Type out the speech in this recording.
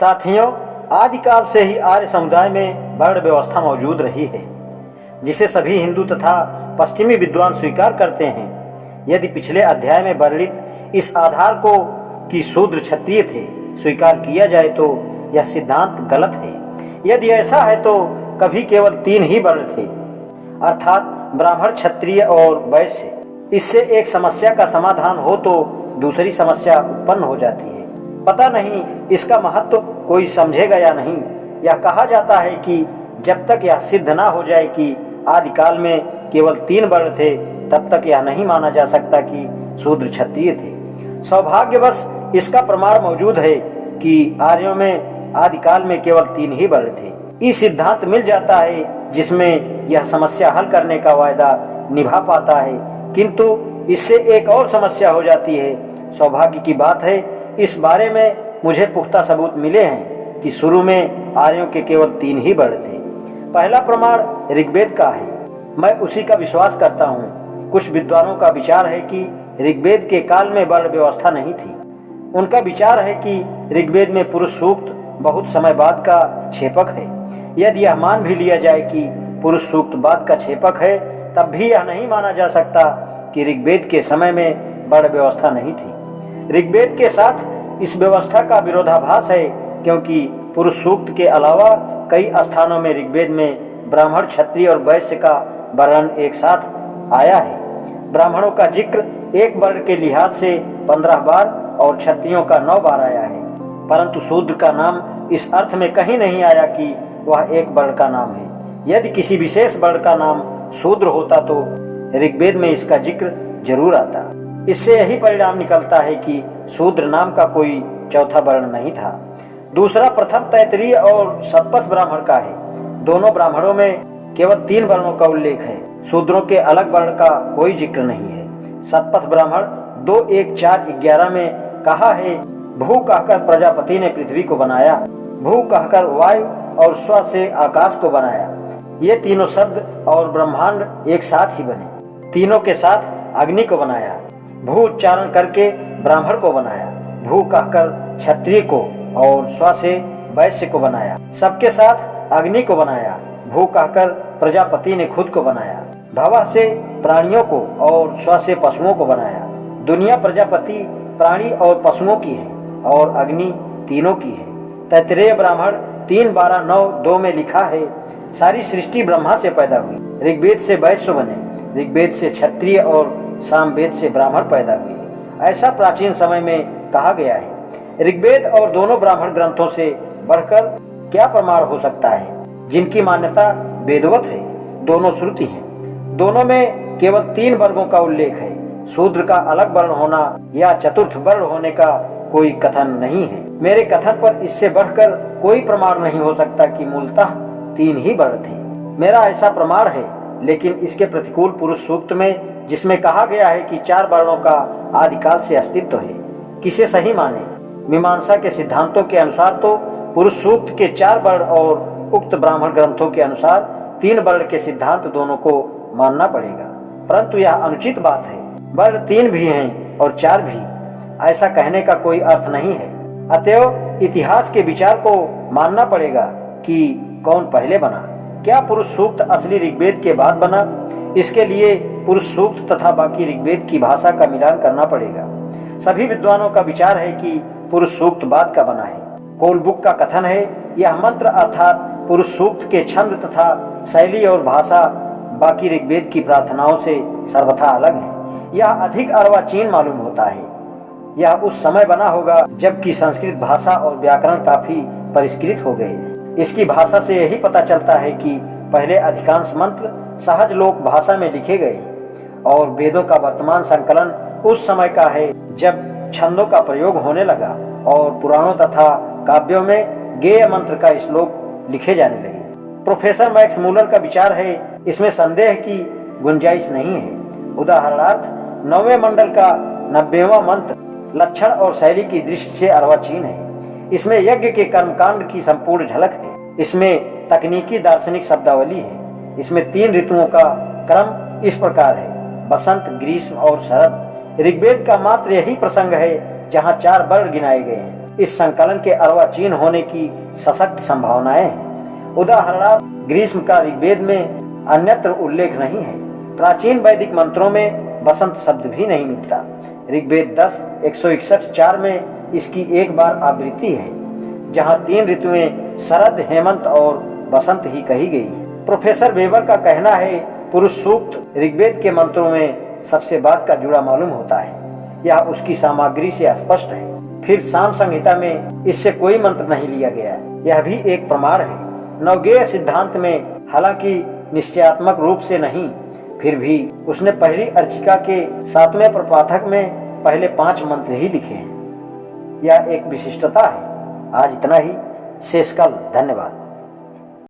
साथियों, आदिकाल से ही आर्य समुदाय में वर्ण व्यवस्था मौजूद रही है, जिसे सभी हिंदू तथा पश्चिमी विद्वान स्वीकार करते हैं। यदि पिछले अध्याय में वर्णित इस आधार को कि शूद्र क्षत्रिय थे स्वीकार किया जाए तो यह सिद्धांत गलत है। यदि ऐसा है तो कभी केवल 3 ही वर्ण थे, अर्थात ब्राह्मण, क्षत्रिय और वैश्य। इससे एक समस्या का समाधान हो तो दूसरी समस्या उत्पन्न हो जाती है। पता नहीं इसका महत्व कोई समझेगा या नहीं। यह कहा जाता है कि जब तक यह सिद्ध ना हो जाए कि आदिकाल में केवल 3 वर्ण थे, तब तक यह नहीं माना जा सकता कि शूद्र क्षत्रिय थे। सौभाग्यवश इसका प्रमाण मौजूद है कि आर्यों में आदिकाल में केवल 3 ही वर्ण थे। ये सिद्धांत मिल जाता है जिसमें यह समस्या हल करने का वायदा निभा पाता है, किंतु इससे एक और समस्या हो जाती है। सौभाग्य की बात है, इस बारे में मुझे पुख्ता सबूत मिले हैं कि शुरू में आर्यों के केवल 3 ही वर्ण थे। पहला प्रमाण ऋग्वेद का है। मैं उसी का विश्वास करता हूँ। कुछ विद्वानों का विचार है कि ऋग्वेद के काल में वर्ण व्यवस्था नहीं थी। उनका विचार है कि ऋग्वेद में पुरुष सूक्त बहुत समय बाद का छेपक है। यदि यह मान भी लिया जाए कि पुरुष सूक्त बाद का छेपक है, तब भी यह नहीं माना जा सकता कि ऋग्वेद के समय में वर्ण व्यवस्था नहीं थी। ऋग्वेद के साथ इस व्यवस्था का विरोधाभास है, क्योंकि पुरुष सूक्त के अलावा कई स्थानों में ऋग्वेद में ब्राह्मण, क्षत्रिय और वैश्य का वर्णन एक साथ आया है। ब्राह्मणों का जिक्र एक वर्ण के लिहाज से 15 बार और क्षत्रियों का 9 बार आया है, परंतु शूद्र का नाम इस अर्थ में कहीं नहीं आया कि वह एक वर्ण का नाम है। यदि किसी विशेष वर्ण का नाम शूद्र होता तो ऋग्वेद में इसका जिक्र जरूर आता। इससे यही परिणाम निकलता है कि शूद्र नाम का कोई चौथा वर्ण नहीं था। दूसरा प्रथम तैत्तिरीय और शतपथ ब्राह्मण का है। दोनों ब्राह्मणों में केवल 3 वर्णों का उल्लेख है। शूद्रों के अलग वर्ण का कोई जिक्र नहीं है। शतपथ ब्राह्मण 2:1-4:11 में कहा है, भू कहकर प्रजापति ने पृथ्वी को बनाया, भू कहकर वायु और स्व से आकाश को बनाया। ये तीनों शब्द और ब्रह्मांड एक साथ ही बने। तीनों के साथ अग्नि को बनाया, भू उच्चारण करके ब्राह्मण को बनाया, भू कहकर क्षत्रिय को और स्व से वैश्य को बनाया। सबके साथ अग्नि को बनाया, भू कहकर प्रजापति ने खुद को बनाया, भव से प्राणियों को और स्व से पशुओं को बनाया। दुनिया प्रजापति, प्राणी और पशुओं की है और अग्नि तीनों की है। तैत्तिरीय ब्राह्मण 3:12-9-2 में लिखा है, सारी सृष्टि ब्रह्मा से पैदा हुई। ऋग्वेद से वैश्य बने, ऋग्वेद से क्षत्रिय और सामवेद से ब्राह्मण पैदा हुए। ऐसा प्राचीन समय में कहा गया है। ऋग्वेद और दोनों ब्राह्मण ग्रंथों से बढ़कर क्या प्रमाण हो सकता है, जिनकी मान्यता वेदवत है। दोनों श्रुति हैं। दोनों में केवल 3 वर्गों का उल्लेख है। शूद्र का अलग वर्ण होना या चतुर्थ वर्ण होने का कोई कथन नहीं है। मेरे कथन पर इससे बढ़कर कोई प्रमाण नहीं हो सकता कि मूलतः 3 ही वर्ण थे। मेरा ऐसा प्रमाण है, लेकिन इसके प्रतिकूल पुरुष सूक्त में, जिसमें कहा गया है कि 4 वर्णों का आदिकाल से अस्तित्व है, किसे सही माने। मीमांसा के सिद्धांतों के अनुसार तो पुरुष सूक्त के 4 वर्ण और उक्त ब्राह्मण ग्रंथों के अनुसार 3 वर्ण के सिद्धांत दोनों को मानना पड़ेगा, परंतु यह अनुचित बात है। वर्ण 3 भी हैं और 4 भी, ऐसा कहने का कोई अर्थ नहीं है। अतएव इतिहास के विचार को मानना पड़ेगा कि कौन पहले बना। क्या पुरुष सूक्त असली ऋग्वेद के बाद बना? इसके लिए पुरुष सूक्त तथा बाकी ऋग्वेद की भाषा का मिलान करना पड़ेगा। सभी विद्वानों का विचार है कि पुरुष सूक्त बाद का बना है। कोलबुक का कथन है, यह मंत्र अर्थात पुरुष सूक्त के छंद तथा शैली और भाषा बाकी ऋग्वेद की प्रार्थनाओं से सर्वथा अलग है। यह अधिक अर्वाचीन मालूम होता है। यह उस समय बना होगा जबकि संस्कृत भाषा और व्याकरण काफी परिष्कृत हो गए। इसकी भाषा से यही पता चलता है कि पहले अधिकांश मंत्र सहज लोक भाषा में लिखे गए और वेदों का वर्तमान संकलन उस समय का है जब छंदों का प्रयोग होने लगा और पुराणों तथा काव्यों में गेय मंत्र का श्लोक लिखे जाने लगे। प्रोफेसर मैक्स मूलर का विचार है, इसमें संदेह की गुंजाइश नहीं है। उदाहरणार्थ 9वें मंडल का 90वां मंत्र लक्षण और शैली की दृष्टि से अर्वाचीन है। इसमें यज्ञ के कर्मकांड की संपूर्ण झलक है। इसमें तकनीकी दार्शनिक शब्दावली है। इसमें 3 ऋतुओं का क्रम इस प्रकार है, बसंत, ग्रीष्म और शरद। ऋग्वेद का मात्र यही प्रसंग है जहाँ 4 वर्ण गिनाए गए हैं। इस संकलन के अर्वाचीन होने की सशक्त संभावनाएं हैं। उदाहरणार्थ ग्रीष्म का ऋग्वेद में अन्यत्र उल्लेख नहीं है। प्राचीन वैदिक मंत्रों में बसंत शब्द भी नहीं मिलता। ऋग्वेद 10:161-4 में इसकी एक बार आवृत्ति है, जहां 3 ऋतुएं शरद, हेमंत और बसंत ही कही गई है। प्रोफेसर वेबर का कहना है, पुरुष सूक्त ऋग्वेद के मंत्रों में सबसे बाद का जुड़ा मालूम होता है। यह उसकी सामग्री से स्पष्ट है। फिर साम संहिता में इससे कोई मंत्र नहीं लिया गया, यह भी एक प्रमाण है। नवगेय सिद्धांत में हालांकि निश्चयात्मक रूप से नहीं, फिर भी उसने पहली अर्चिका के 7वें प्रपाठक में पहले 5 मंत्र ही लिखे हैं। यह एक विशिष्टता है। आज इतना ही, शेष कल। धन्यवाद।